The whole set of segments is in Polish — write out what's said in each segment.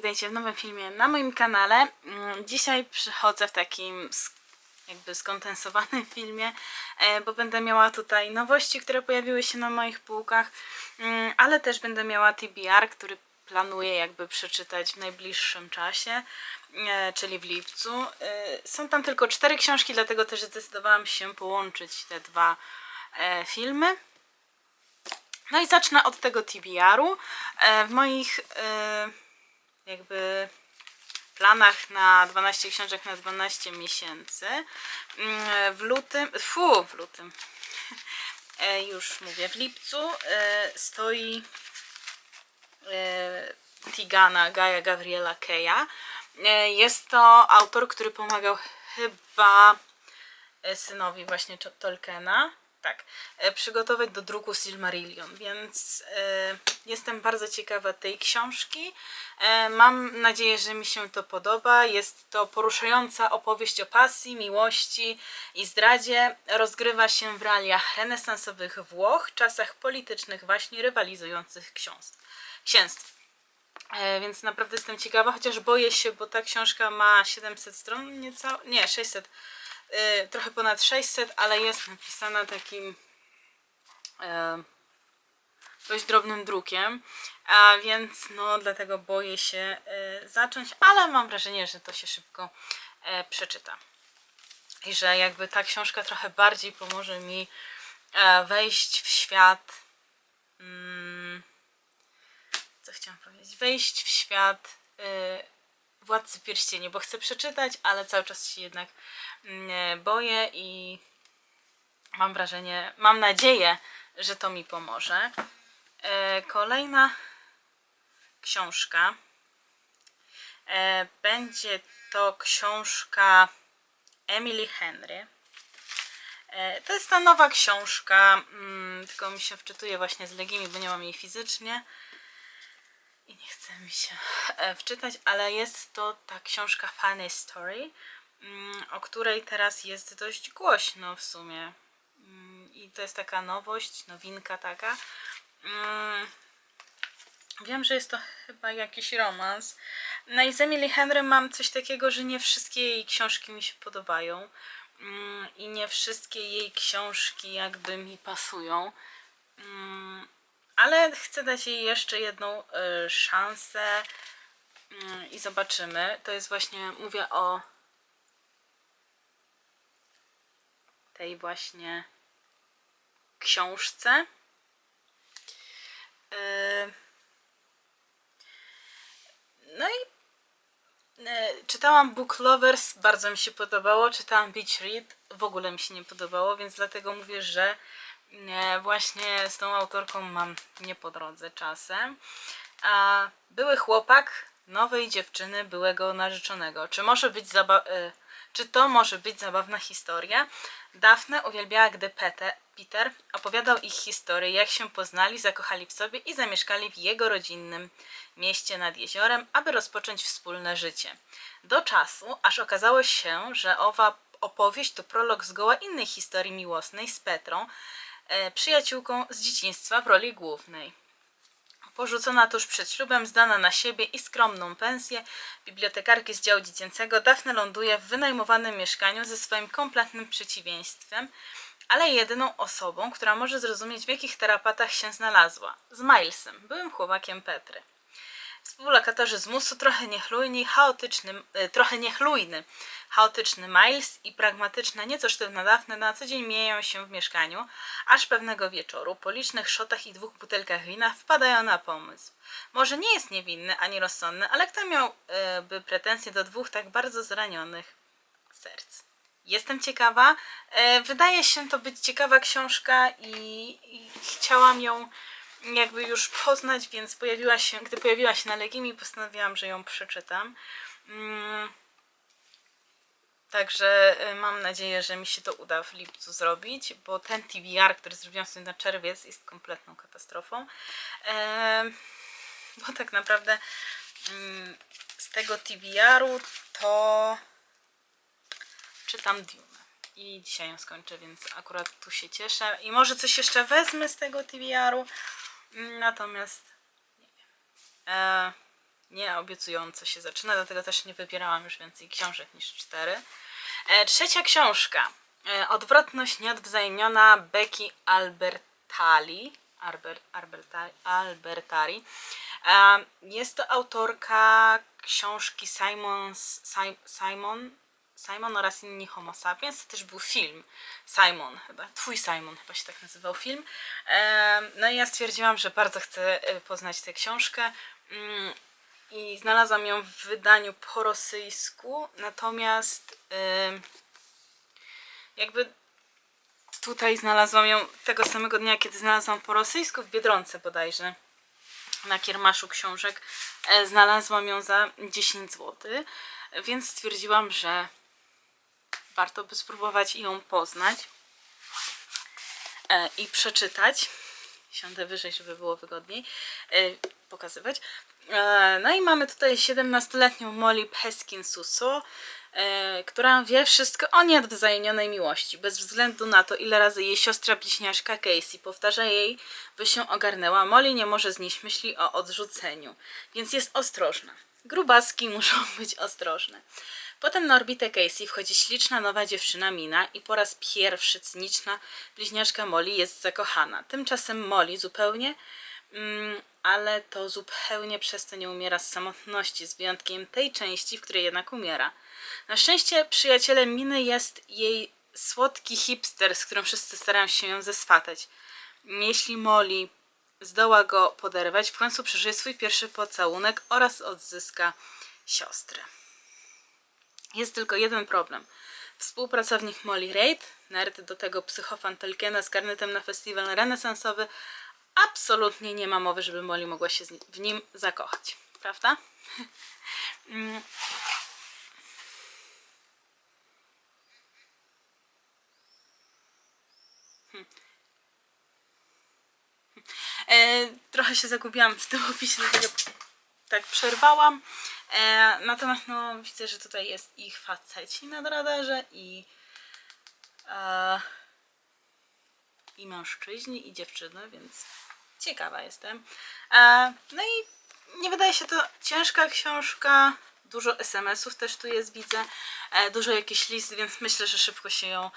witajcie w nowym filmie na moim kanale. Dzisiaj przychodzę w takim jakby skondensowanym filmie, bo będę miała tutaj nowości, które pojawiły się na moich półkach, ale też będę miała TBR, który planuję jakby przeczytać w najbliższym czasie, czyli w lipcu. Są tam tylko 4 książki, dlatego też zdecydowałam się połączyć te dwa filmy. No i zacznę od tego TBR-u. W moich jakby planach na 12 książek na 12 miesięcy w lutym już mówię, w lipcu stoi Tigana Gaia Gavriela Keya. Jest to autor, który pomagał chyba synowi właśnie Tolkiena, tak, przygotować do druku Silmarillion, więc jestem bardzo ciekawa tej książki. Mam nadzieję, że mi się to podoba. Jest to poruszająca opowieść o pasji, miłości i zdradzie. Rozgrywa się w realiach renesansowych Włoch, czasach politycznych właśnie rywalizujących księstw. Więc naprawdę jestem ciekawa, chociaż boję się, bo ta książka ma 700 stron, nie 600, trochę ponad 600, ale jest napisana takim dość drobnym drukiem, a więc no dlatego boję się zacząć, ale mam wrażenie, że to się szybko przeczyta i że jakby ta książka trochę bardziej pomoże mi wejść w świat, co chciałam powiedzieć, wejść w świat Władcy Pierścieni, bo chcę przeczytać, ale cały czas się jednak boję i mam nadzieję, że to mi pomoże. Kolejna książka będzie to książka Emily Henry. To jest ta nowa książka, tylko mi się wczytuje właśnie z Legimi, bo nie mam jej fizycznie i nie chce mi się wczytać, ale jest to ta książka Funny Story, o której teraz jest dość głośno w sumie. I to jest taka nowość, nowinka taka. Wiem, że jest to chyba jakiś romans. No i z Emily Henry mam coś takiego, że nie wszystkie jej książki mi się podobają. I nie wszystkie jej książki jakby mi pasują. Ale chcę dać jej jeszcze jedną szansę i zobaczymy. To jest właśnie, mówię o tej właśnie książce. No i czytałam Book Lovers, bardzo mi się podobało. Czytałam Beach Read, w ogóle mi się nie podobało, więc dlatego mówię, że właśnie z tą autorką mam nie po drodze czasem. Były chłopak nowej dziewczyny byłego narzeczonego. Czy to może być zabawna historia? Daphne uwielbiała, gdy Peter opowiadał ich historię, jak się poznali, zakochali w sobie i zamieszkali w jego rodzinnym mieście nad jeziorem, aby rozpocząć wspólne życie. Do czasu, aż okazało się, że owa opowieść to prolog zgoła innej historii miłosnej z Petrą, przyjaciółką z dzieciństwa w roli głównej. Porzucona tuż przed ślubem, zdana na siebie i skromną pensję bibliotekarki z działu dziecięcego, Daphne ląduje w wynajmowanym mieszkaniu ze swoim kompletnym przeciwieństwem, ale jedyną osobą, która może zrozumieć, w jakich tarapatach się znalazła. Z Milesem, byłym chłopakiem Petry. Współlokatorzy z Musu, trochę niechlujny, chaotyczny Miles i pragmatyczna, nieco sztywna Daphne na co dzień mijają się w mieszkaniu, aż pewnego wieczoru, po licznych szotach i 2 butelkach wina, wpadają na pomysł. Może nie jest niewinny ani rozsądny, ale kto miałby pretensje do 2 tak bardzo zranionych serc? Jestem ciekawa. Wydaje się to być ciekawa książka i chciałam ją jakby już poznać, więc gdy pojawiła się na Legimi, postanowiłam, że ją przeczytam. Także mam nadzieję, że mi się to uda w lipcu zrobić, bo ten TBR, który zrobiłam sobie na czerwiec, jest kompletną katastrofą. Bo tak naprawdę z tego TBR-u to czytam Dune. I dzisiaj ją skończę, więc akurat tu się cieszę. I może coś jeszcze wezmę z tego TBR-u. Natomiast nie wiem. nieobiecująco się zaczyna, dlatego też nie wybierałam już więcej książek niż 4. Trzecia książka. Odwrotność nieodwzajemniona Becky Albertari. Jest to autorka książki Simon oraz inni Homo sapiens. To też był film. Twój Simon chyba się tak nazywał film. No i ja stwierdziłam, że bardzo chcę poznać tę książkę. I znalazłam ją w wydaniu po rosyjsku, natomiast jakby tutaj znalazłam ją tego samego dnia, kiedy znalazłam po rosyjsku, w Biedronce bodajże, na kiermaszu książek. Znalazłam ją za 10 zł, więc stwierdziłam, że warto by spróbować ją poznać i przeczytać. Siądę wyżej, żeby było wygodniej pokazywać. No i mamy tutaj 17-letnią Molly Peskin-Suso, która wie wszystko o nieodwzajemnionej miłości. Bez względu na to, ile razy jej siostra bliźniaczka Casey powtarza jej, by się ogarnęła, Molly nie może znieść myśli o odrzuceniu, więc jest ostrożna. Grubaski muszą być ostrożne. Potem na orbitę Casey wchodzi śliczna nowa dziewczyna Mina i po raz pierwszy cyniczna bliźniaczka Molly jest zakochana. Tymczasem Molly ale to zupełnie przez to nie umiera z samotności, z wyjątkiem tej części, w której jednak umiera. Na szczęście przyjacielem Miny jest jej słodki hipster, z którym wszyscy starają się ją zeswatać. Jeśli Molly zdoła go poderwać, w końcu przeżyje swój pierwszy pocałunek oraz odzyska siostrę. Jest tylko jeden problem. Współpracownik Molly Reid, nerd do tego psychofan Tolkiena z karnetem na festiwal renesansowy, absolutnie nie ma mowy, żeby Molly mogła się w nim zakochać. Prawda? Trochę się zagubiłam w tym opisie, dlatego tak przerwałam. Natomiast no, widzę, że tutaj jest ich faceci na radarze i mężczyźni, i dziewczyny, więc ciekawa jestem. No i nie wydaje się to ciężka książka. Dużo SMS-ów też tu jest, widzę. Dużo jakichś list, więc myślę, że szybko się ją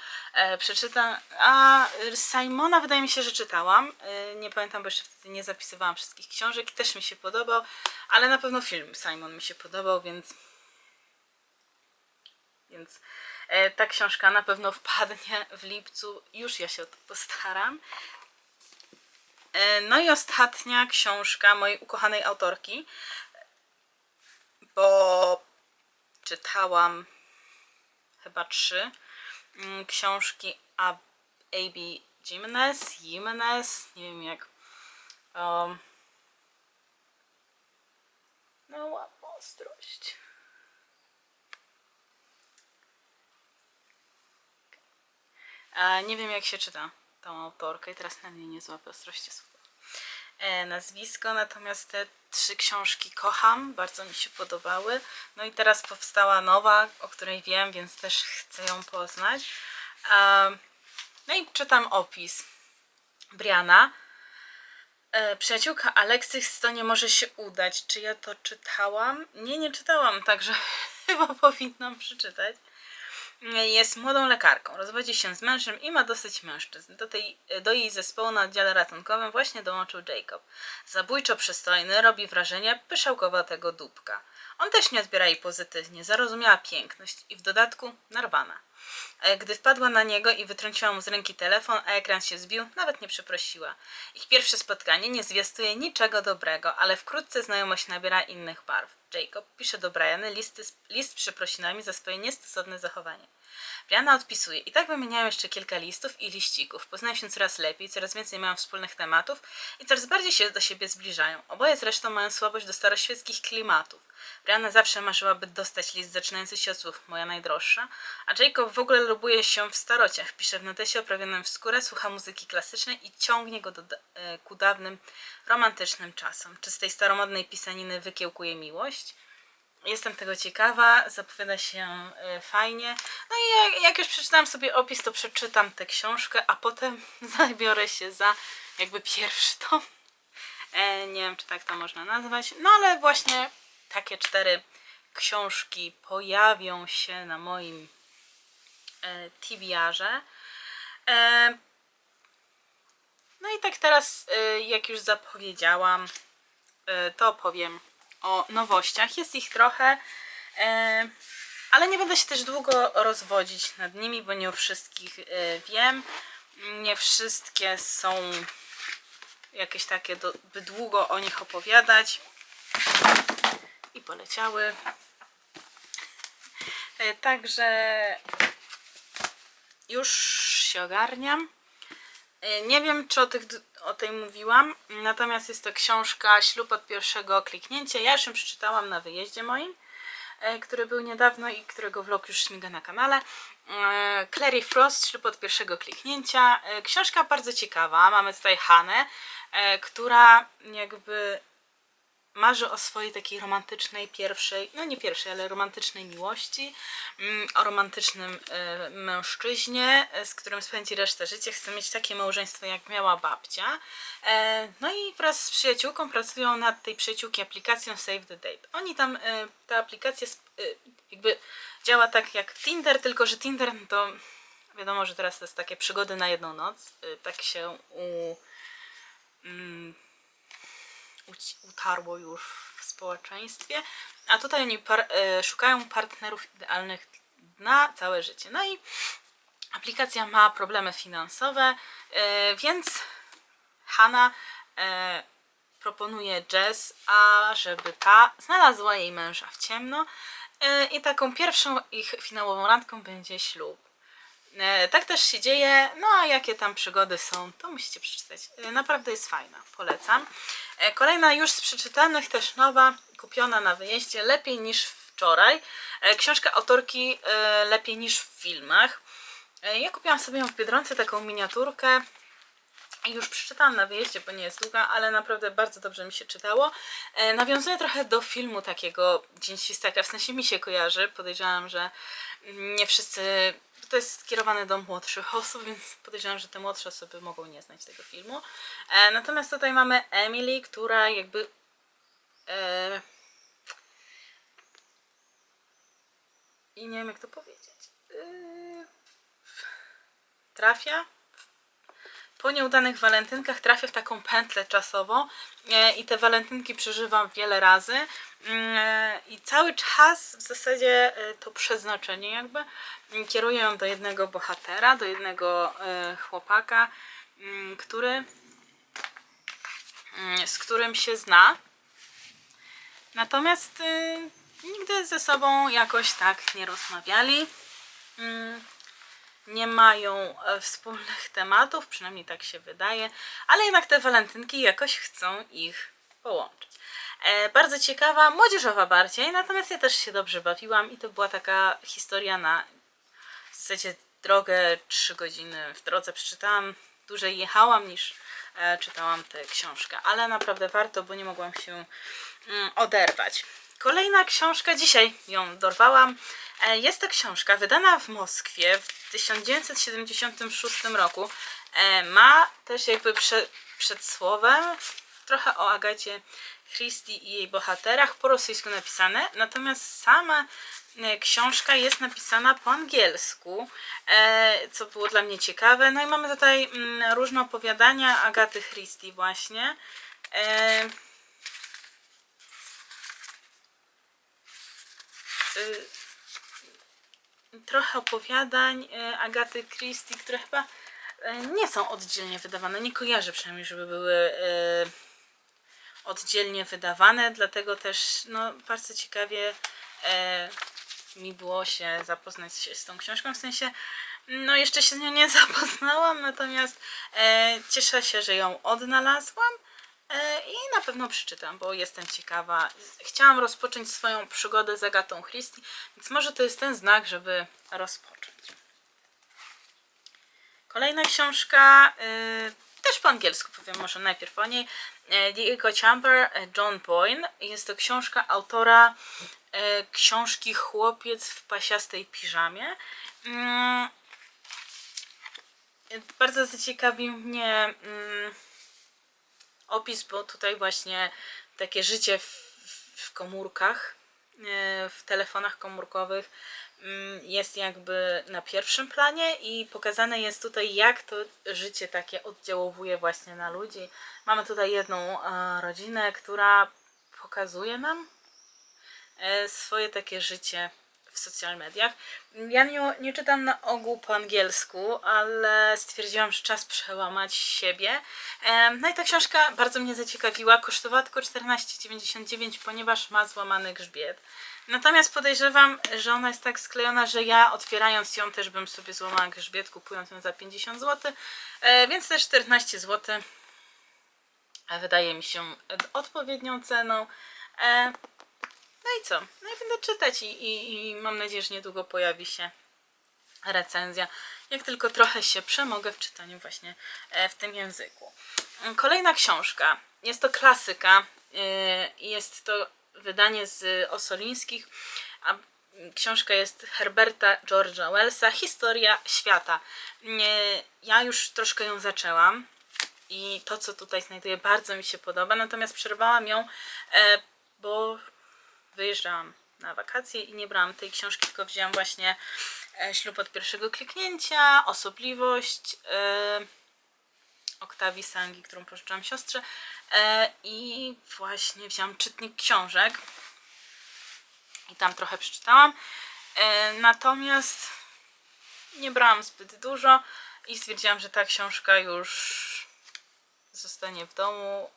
przeczytam. A Simona wydaje mi się, że czytałam. Nie pamiętam, bo jeszcze wtedy nie zapisywałam wszystkich książek. Też mi się podobał, ale na pewno film Simon mi się podobał, więc ta książka na pewno wpadnie w lipcu. Już ja się o to postaram. No i ostatnia książka mojej ukochanej autorki, bo czytałam chyba 3 książki A.B. Jimenez, nie wiem jak. No, ostrość. Nie wiem jak się czyta tą autorkę i teraz na mnie nie złapę ostrości słowa. Nazwisko, natomiast te 3 książki kocham, bardzo mi się podobały. No i teraz powstała nowa, o której wiem, więc też chcę ją poznać. No i czytam opis. Brianna. Przyjaciółka Alexis, to nie może się udać. Czy ja to czytałam? Nie czytałam, także chyba powinnam przeczytać. Jest młodą lekarką, rozwodzi się z mężem i ma dosyć mężczyzn. Do jej zespołu na oddziale ratunkowym właśnie dołączył Jacob. Zabójczo przystojny, robi wrażenie pyszałkowatego dupka. On też nie odbiera jej pozytywnie, zarozumiała piękność i w dodatku narwana. Gdy wpadła na niego i wytrąciła mu z ręki telefon, a ekran się zbił, nawet nie przeprosiła. Ich pierwsze spotkanie nie zwiastuje niczego dobrego, ale wkrótce znajomość nabiera innych barw. Jacob pisze do Briany list z przeprosinami za swoje niestosowne zachowanie. Brianna odpisuje. I tak wymieniają jeszcze kilka listów i liścików. Poznają się coraz lepiej, coraz więcej mają wspólnych tematów i coraz bardziej się do siebie zbliżają. Oboje zresztą mają słabość do staroświeckich klimatów. Brianna zawsze marzyła, by dostać list zaczynający się od słów moja najdroższa, a Jacob w ogóle lubuje się w starociach. Pisze w notesie oprawionym w skórę, słucha muzyki klasycznej i ciągnie go ku dawnym, romantycznym czasom. Czy z tej staromodnej pisaniny wykiełkuje miłość? Jestem tego ciekawa, zapowiada się fajnie. No i jak już przeczytałam sobie opis, to przeczytam tę książkę, a potem zabiorę się za jakby pierwszy tom. Nie wiem, czy tak to można nazwać. No ale właśnie takie 4 książki pojawią się na moim TBR-ze. No i tak teraz, jak już zapowiedziałam, to opowiem o nowościach. Jest ich trochę, ale nie będę się też długo rozwodzić nad nimi, bo nie o wszystkich wiem. Nie wszystkie są jakieś takie, by długo o nich opowiadać. I poleciały. Także już się ogarniam. Nie wiem, czy o tej mówiłam, natomiast jest to książka Ślub od pierwszego kliknięcia. Ja już ją przeczytałam na wyjeździe moim, który był niedawno i którego vlog już śmiga na kanale. Clary Frost, Ślub od pierwszego kliknięcia. Książka bardzo ciekawa. Mamy tutaj Hannę, która jakby marzy o swojej takiej romantycznej pierwszej, no nie pierwszej, ale romantycznej miłości, o romantycznym mężczyźnie, z którym spędzi resztę życia. Chce mieć takie małżeństwo, jak miała babcia. No i wraz z przyjaciółką pracują nad tej przyjaciółki aplikacją Save the Date. Oni tam, ta aplikacja jakby działa tak jak Tinder, tylko że Tinder to wiadomo, że teraz to jest takie przygody na jedną noc. Tak się utarło już w społeczeństwie, a tutaj oni szukają partnerów idealnych na całe życie. No i aplikacja ma problemy finansowe, więc Hannah proponuje Jess, żeby ta znalazła jej męża w ciemno i taką pierwszą ich finałową randką będzie ślub. Tak też się dzieje, no a jakie tam przygody są, to musicie przeczytać. Naprawdę jest fajna, polecam. Kolejna już z przeczytanych, też nowa, kupiona na wyjeździe, Lepiej niż wczoraj. Książka autorki Lepiej niż w filmach. Ja kupiłam sobie ją w Biedronce, taką miniaturkę. I już przeczytałam na wyjeździe, bo nie jest długa, ale naprawdę bardzo dobrze mi się czytało. Nawiązuje trochę do filmu takiego Dzień Świstaka, w sensie mi się kojarzy. Podejrzewam, że nie wszyscy... To jest skierowane do młodszych osób, więc podejrzewam, że te młodsze osoby mogą nie znać tego filmu. Natomiast tutaj mamy Emily, która jakby i nie wiem, jak to powiedzieć, trafia po nieudanych walentynkach, trafia w taką pętlę czasową i te walentynki przeżywam wiele razy i cały czas w zasadzie to przeznaczenie jakby kieruje ją do jednego bohatera, do jednego chłopaka, z którym się zna, natomiast nigdy ze sobą jakoś tak nie rozmawiali. Nie mają wspólnych tematów, przynajmniej tak się wydaje, ale jednak te walentynki jakoś chcą ich połączyć. Bardzo ciekawa, młodzieżowa bardziej, natomiast ja też się dobrze bawiłam i to była taka historia na w zasadzie drogę 3 godziny w drodze przeczytałam, dłużej jechałam niż czytałam tę książkę, ale naprawdę warto, bo nie mogłam się oderwać. Kolejna książka, dzisiaj ją dorwałam. Jest to książka wydana w Moskwie w 1976 roku. Ma też jakby przed słowem trochę o Agacie Christie i jej bohaterach, po rosyjsku napisane, natomiast sama książka jest napisana po angielsku, co było dla mnie ciekawe. No i mamy tutaj różne opowiadania Agaty Christie właśnie. Trochę opowiadań Agaty Christie, które chyba nie są oddzielnie wydawane. Nie kojarzę przynajmniej, żeby były oddzielnie wydawane, dlatego też no, bardzo ciekawie mi było się zapoznać się z tą książką, w sensie no jeszcze się z nią nie zapoznałam, natomiast cieszę się, że ją odnalazłam i na pewno przeczytam, bo jestem ciekawa. Chciałam rozpocząć swoją przygodę z Agatą Christie, więc może to jest ten znak, żeby rozpocząć. Kolejna książka, też po angielsku powiem może najpierw o niej. The Echo Chamber, John Boyne. Jest to książka autora książki Chłopiec w pasiastej piżamie. Bardzo zaciekawił mnie opis, bo tutaj właśnie takie życie w w komórkach, w telefonach komórkowych jest jakby na pierwszym planie i pokazane jest tutaj, jak to życie takie oddziałuje właśnie na ludzi. Mamy tutaj jedną rodzinę, która pokazuje nam swoje takie życie w social mediach. Ja nie czytam na ogół po angielsku, ale stwierdziłam, że czas przełamać siebie. No i ta książka bardzo mnie zaciekawiła. Kosztowała tylko 14,99, ponieważ ma złamany grzbiet. Natomiast podejrzewam, że ona jest tak sklejona, że ja otwierając ją też bym sobie złamała grzbiet, kupując ją za 50 zł. Więc te 14 zł wydaje mi się odpowiednią ceną. No i co? No i będę czytać i mam nadzieję, że niedługo pojawi się recenzja. Jak tylko trochę się przemogę w czytaniu właśnie w tym języku. Kolejna książka. Jest to klasyka. Jest to wydanie z Ossolińskich. A książka jest Herberta George'a Wellsa. Historia świata. Ja już troszkę ją zaczęłam. I to, co tutaj znajduję, bardzo mi się podoba. Natomiast przerwałam ją, bo wyjeżdżałam na wakacje i nie brałam tej książki, tylko wzięłam właśnie Ślub od pierwszego kliknięcia, Osobliwość Oktawii Sangi, którą pożyczyłam siostrze, i właśnie wzięłam czytnik książek i tam trochę przeczytałam, natomiast nie brałam zbyt dużo i stwierdziłam, że ta książka już zostanie w domu.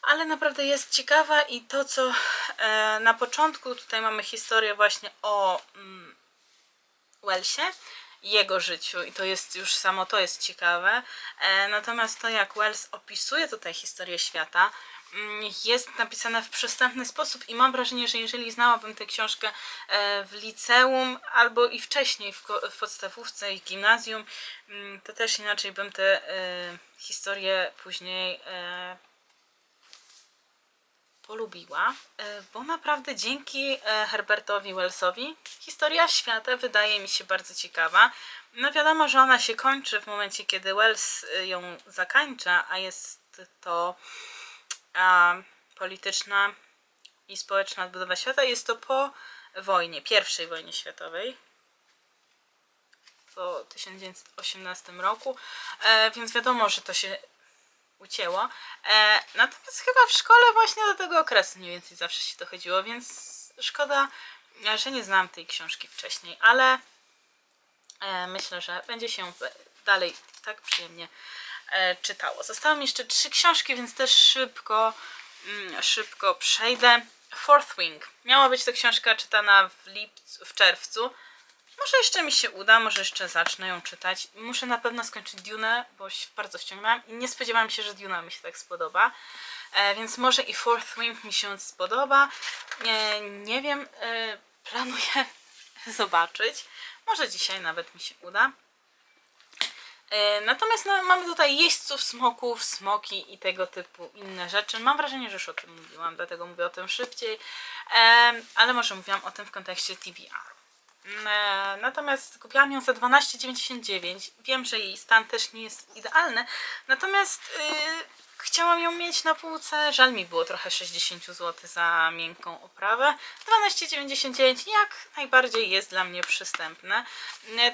Ale naprawdę jest ciekawa i to, co na początku, tutaj mamy historię właśnie o Wellsie, jego życiu i to jest już samo to jest ciekawe. Natomiast to, jak Wells opisuje tutaj historię świata, jest napisane w przystępny sposób i mam wrażenie, że jeżeli znałabym tę książkę w liceum albo i wcześniej w podstawówce i gimnazjum, to też inaczej bym tę historię później polubiła, bo naprawdę dzięki Herbertowi Wellsowi historia świata wydaje mi się bardzo ciekawa. No wiadomo, że ona się kończy w momencie, kiedy Wells ją zakańcza, a jest to polityczna i społeczna odbudowa świata. Jest to po wojnie, I wojnie światowej, po 1918 roku, więc wiadomo, że to się ucięło. Natomiast chyba w szkole właśnie do tego okresu mniej więcej zawsze się dochodziło, więc szkoda, że nie znałam tej książki wcześniej, ale myślę, że będzie się dalej tak przyjemnie czytało. Zostały mi jeszcze 3 książki, więc też szybko przejdę. Fourth Wing. Miała być to książka czytana w czerwcu. Może jeszcze mi się uda, może jeszcze zacznę ją czytać. Muszę na pewno skończyć Dune'ę, bo się bardzo wciągnęłam i nie spodziewałam się, że Dune'a mi się tak spodoba. Więc może i Fourth Wing mi się spodoba. Nie wiem, planuję zobaczyć. Może dzisiaj nawet mi się uda. Natomiast no, mamy tutaj jeźdźców, smoków, smoki i tego typu inne rzeczy. Mam wrażenie, że już o tym mówiłam, dlatego mówię o tym szybciej. Ale może mówiłam o tym w kontekście TBR. Natomiast kupiłam ją za 12,99. Wiem, że jej stan też nie jest idealny. Natomiast chciałam ją mieć na półce. Żal mi było trochę 60 zł za miękką oprawę. 12,99 jak najbardziej jest dla mnie przystępne.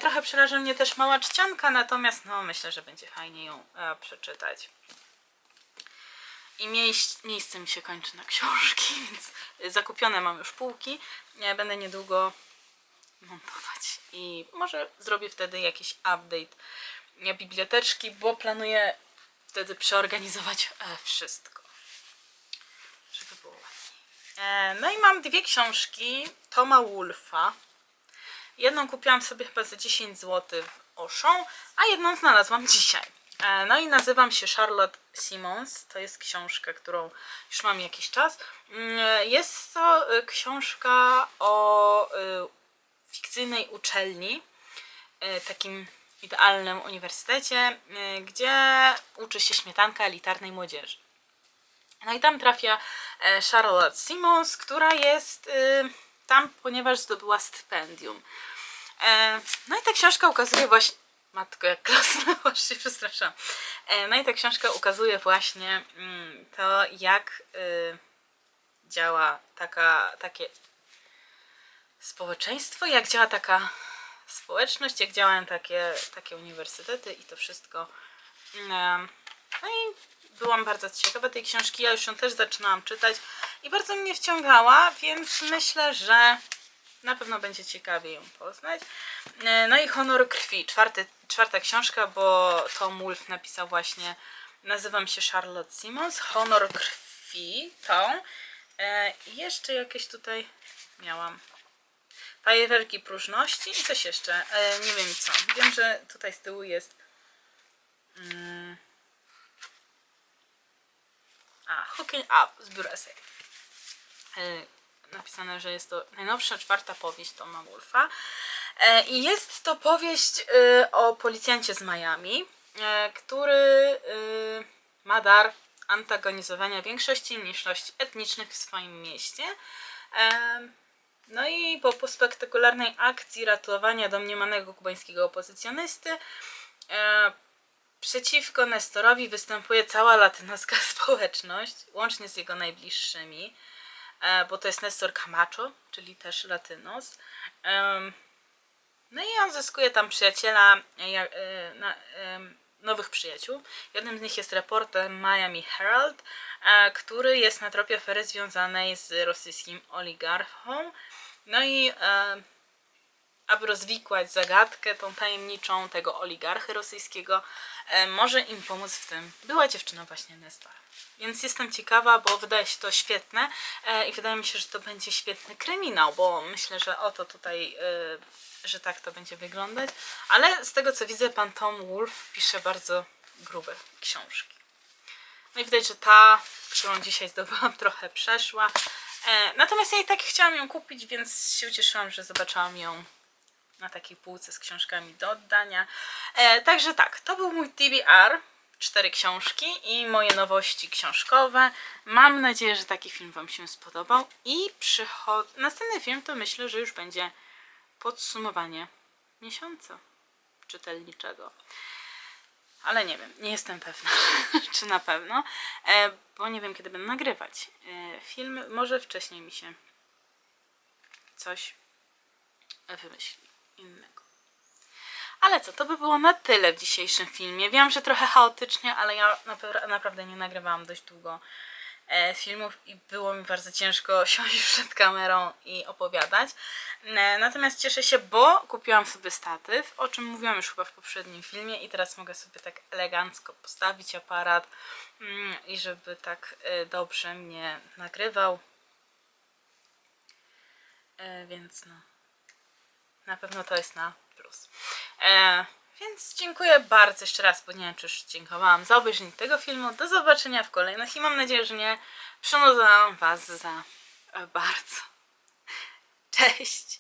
Trochę przeraża mnie też mała czcianka, natomiast no, myślę, że będzie fajnie ją przeczytać. I miejsce mi się kończy na książki, więc zakupione mam już półki. Będę niedługo montować i może zrobię wtedy jakiś update biblioteczki, bo planuję wtedy przeorganizować wszystko, żeby było ładniej. No i mam 2 książki Toma Wolfa. Jedną kupiłam sobie chyba za 10 zł w Auchan, a jedną znalazłam dzisiaj. No i nazywam się Charlotte Simmons. To jest książka, którą już mam jakiś czas. Jest to książka o fikcyjnej uczelni, takim idealnym uniwersytecie, gdzie uczy się śmietanka elitarnej młodzieży. No i tam trafia Charlotte Simmons, która jest tam, ponieważ zdobyła stypendium. No i ta książka ukazuje Matko, jak klasnęłaś, się przestraszyłam. No i ta książka ukazuje właśnie to, jak działa takie społeczeństwo, jak działa taka społeczność, jak działają takie uniwersytety i to wszystko. No i byłam bardzo ciekawa tej książki, ja już ją też zaczynałam czytać i bardzo mnie wciągała, więc myślę, że na pewno będzie ciekawie ją poznać. No i Honor krwi, czwarta książka, bo Tom Wolfe napisał właśnie, nazywam się Charlotte Simmons, Honor krwi, tą. I jeszcze jakieś tutaj miałam. Fajerwerki próżności i coś jeszcze. Nie wiem co. Wiem, że tutaj z tyłu jest Hooking Up z biura esej. Napisane, że jest to najnowsza, czwarta powieść Toma Wolfa. I jest to powieść o policjancie z Miami, który ma dar antagonizowania większości mniejszości etnicznych w swoim mieście. No i po spektakularnej akcji ratowania domniemanego kubańskiego opozycjonisty przeciwko Nestorowi występuje cała latynoska społeczność, łącznie z jego najbliższymi, bo to jest Nestor Camacho, czyli też latynos. No i on zyskuje tam przyjaciela, nowych przyjaciół. Jednym z nich jest reporter Miami Herald, który jest na tropie afery związanej z rosyjskim oligarchą. No i aby rozwikłać zagadkę tą tajemniczą tego oligarchy rosyjskiego, może im pomóc w tym była dziewczyna właśnie Nestora. Więc jestem ciekawa, bo wydaje się to świetne i wydaje mi się, że to będzie świetny kryminał, bo myślę, że oto tutaj, że tak to będzie wyglądać. Ale z tego co widzę, pan Tom Wolfe pisze bardzo grube książki. No i widać, że ta, którą dzisiaj zdobyłam, trochę przeszła. Natomiast ja i tak chciałam ją kupić, więc się ucieszyłam, że zobaczyłam ją na takiej półce z książkami do oddania. Także tak, to był mój TBR. 4 książki i moje nowości książkowe. Mam nadzieję, że taki film wam się spodobał i następny film to myślę, że już będzie podsumowanie miesiąca czytelniczego. Ale nie wiem, nie jestem pewna, czy na pewno, bo nie wiem, kiedy będę nagrywać film. Może wcześniej mi się coś wymyśli innego. Ale co, to by było na tyle w dzisiejszym filmie. Wiem, że trochę chaotycznie, ale ja naprawdę nie nagrywałam dość długo filmów i było mi bardzo ciężko siąść przed kamerą i opowiadać. Natomiast cieszę się, bo kupiłam sobie statyw, o czym mówiłam już chyba w poprzednim filmie i teraz mogę sobie tak elegancko postawić aparat i żeby tak dobrze mnie nagrywał. Więc no, na pewno to jest na plus. Więc dziękuję bardzo jeszcze raz, bo nie wiem, czy już dziękowałam za obejrzenie tego filmu. Do zobaczenia w kolejnych i mam nadzieję, że nie przynudzałam was za bardzo. Cześć!